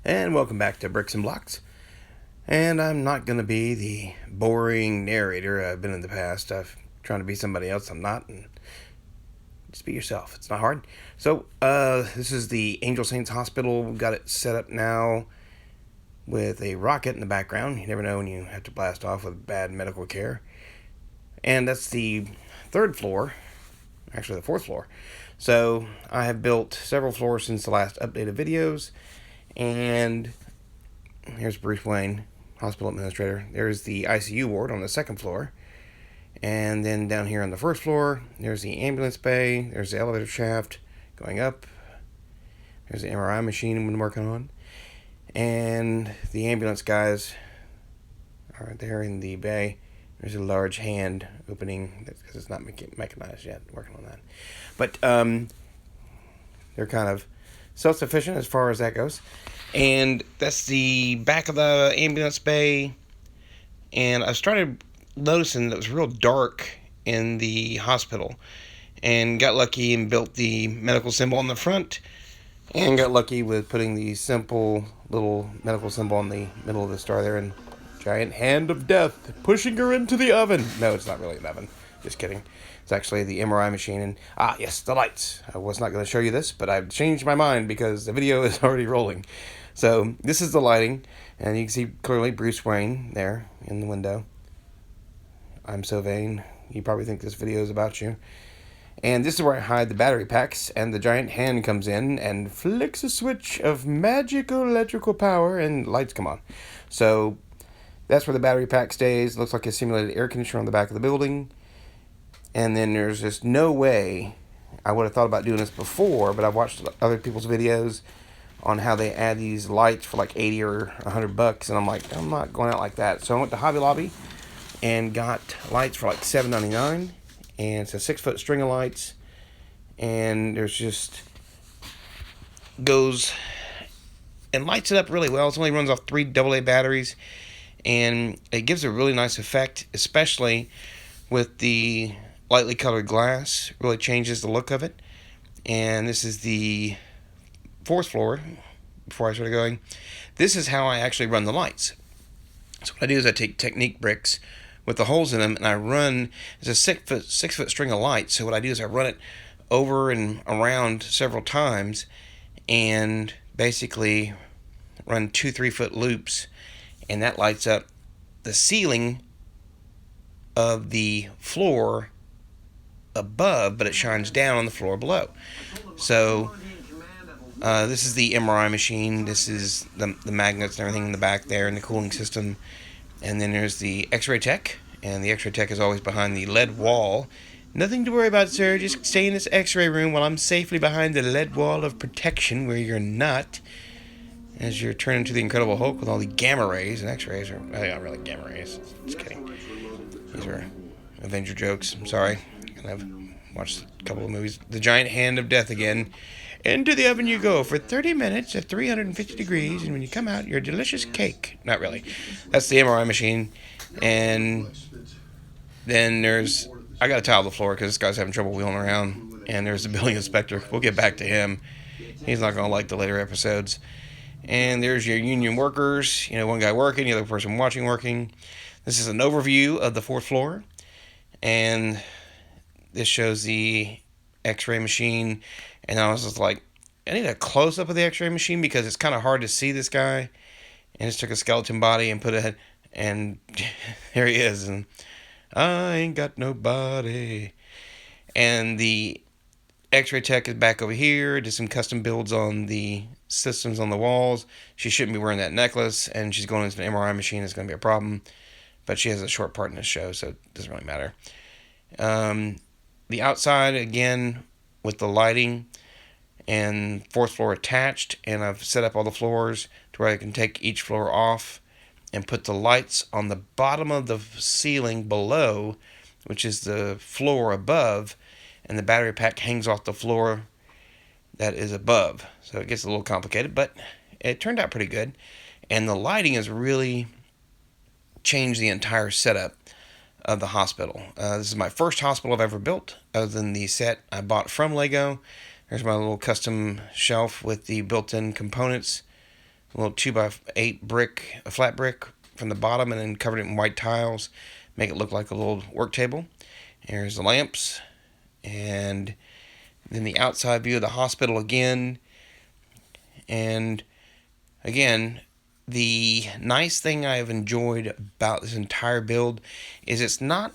And welcome back to Bricks and Blocks. And I'm not going to be the boring narrator I've been in the past. I'm trying to be somebody else I'm not, and just be yourself. It's not hard. So, this is the Angel Saints Hospital. We've got it set up now with a rocket in the background. You never know when you have to blast off with bad medical care. And that's the third floor, actually the fourth floor. So, I have built several floors since the last updated videos. And here's Bruce Wayne, hospital administrator. There's the ICU ward on the second floor. And then down here on the first floor, there's the ambulance bay. There's the elevator shaft going up. There's the MRI machine I've been working on. And the ambulance guys are there in the bay. There's a large hand opening because it's not mechanized yet. Working on that. But they're kind of self-sufficient as far as that goes. And that's the back of the ambulance bay. And I started noticing that it was real dark in the hospital. And got lucky and built the medical symbol on the front. And got lucky with putting the simple little medical symbol on the middle of the star there. And giant hand of death pushing her into the oven. No, it's not really an oven. Just kidding. It's actually the MRI machine. And, yes, the lights. I was not going to show you this, but I've changed my mind because the video is already rolling. So, this is the lighting. And you can see clearly Bruce Wayne there in the window. I'm so vain. You probably think this video is about you. And this is where I hide the battery packs. And the giant hand comes in and flicks a switch of magical electrical power. And lights come on. So, that's where the battery pack stays. It looks like a simulated air conditioner on the back of the building. And then there's just no way I would have thought about doing this before, but I've watched other people's videos on how they add these lights for like 80 or $100, and I'm like, I'm not going out like that. So I went to Hobby Lobby and got lights for like $7.99, and it's a 6-foot string of lights, and there's just goes and lights it up really well. It only runs off 3 AA batteries, and it gives a really nice effect, especially with the lightly colored glass. Really changes the look of it. And this is the 4th floor. Before I started going, this is how I actually run the lights. So what I do is I take Technique bricks with the holes in them, and I run, it's a 6-foot string of lights. So what I do is I run it over and around several times, and basically run 2 3-foot loops, and that lights up the ceiling of the floor above, but it shines down on the floor below. So this is the MRI machine. This is the magnets and everything in the back there, and the cooling system. And then there's the X-ray tech, and the X-ray tech is always behind the lead wall. Nothing to worry about, sir. Just stay in this X-ray room while I'm safely behind the lead wall of protection where you're not, as you're turning into the Incredible Hulk with all the gamma rays and X-rays. Or well, not really gamma rays. Just kidding. These are Avenger jokes. I'm sorry. I've watched a couple of movies. The giant hand of death again. Into the oven you go for 30 minutes at 350 degrees, and when you come out, you're a delicious cake. Not really. That's the MRI machine. And then there's, I got to tile the floor because this guy's having trouble wheeling around. And there's the building inspector. We'll get back to him. He's not going to like the later episodes. And there's your union workers. You know, one guy working, the other person watching working. This is an overview of the 4th floor. And this shows the X-ray machine. And I was just like, I need a close-up of the X-ray machine because it's kind of hard to see this guy. And just took a skeleton body and put it, and there he is. And I ain't got no body. And the X-ray tech is back over here. Did some custom builds on the systems on the walls. She shouldn't be wearing that necklace, and she's going into an MRI machine. It's going to be a problem. But she has a short part in this show, so it doesn't really matter. The outside, again, with the lighting and 4th floor attached, and I've set up all the floors to where I can take each floor off and put the lights on the bottom of the ceiling below, which is the floor above, and the battery pack hangs off the floor that is above. So it gets a little complicated, but it turned out pretty good. And the lighting has really changed the entire setup of the hospital. This is my first hospital I've ever built, other than the set I bought from Lego. There's my little custom shelf with the built-in components a little 2x8 brick, a flat brick from the bottom, and then covered it in white tiles, make it look like a little work table. Here's the lamps, and then the outside view of the hospital again. And again, the nice thing I've enjoyed about this entire build is it's not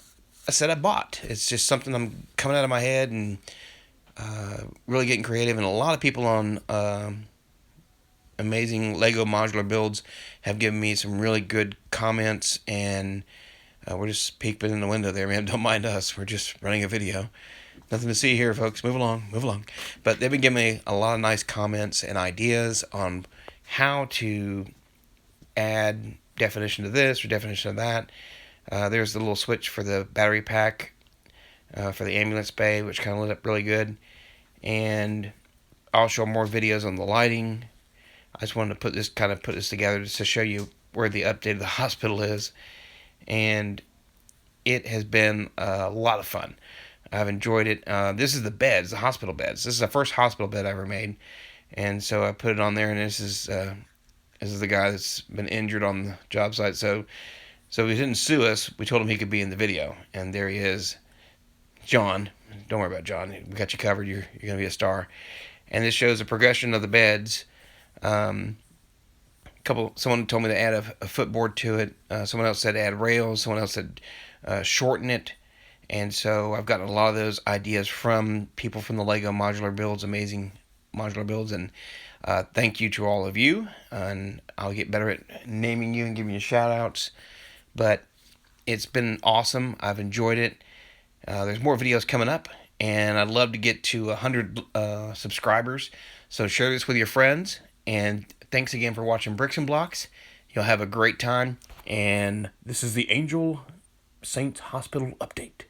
a set I bought. It's just something I'm coming out of my head and really getting creative. And a lot of people on Amazing Lego Modular Builds have given me some really good comments, and we're just peeking in the window there, man. Don't mind us. We're just running a video. Nothing to see here, folks. Move along, move along. But they've been giving me a lot of nice comments and ideas on how to add definition to this or definition of that. There's the little switch for the battery pack for the ambulance bay, which kind of lit up really good. And I'll show more videos on the lighting. I just wanted to put this together just to show you where the update of the hospital is. And it has been a lot of fun. I've enjoyed it. This is the beds, the hospital beds. This is the first hospital bed I ever made. And so I put it on there, and this is the guy that's been injured on the job site. So he didn't sue us. We told him he could be in the video. And there he is. John. Don't worry about John. We got you covered. You're going to be a star. And this shows the progression of the beds. Someone told me to add a footboard to it. Someone else said add rails. Someone else said shorten it. And so I've gotten a lot of those ideas from people from the Lego Modular Builds, Amazing Modular Builds, and thank you to all of you. And I'll get better at naming you and giving you shout outs. But it's been awesome. I've enjoyed it. There's more videos coming up, and I'd love to get to 100 subscribers. So share this with your friends. And thanks again for watching Bricks and Blocks. You'll have a great time. And this is the Angel Saints Hospital update.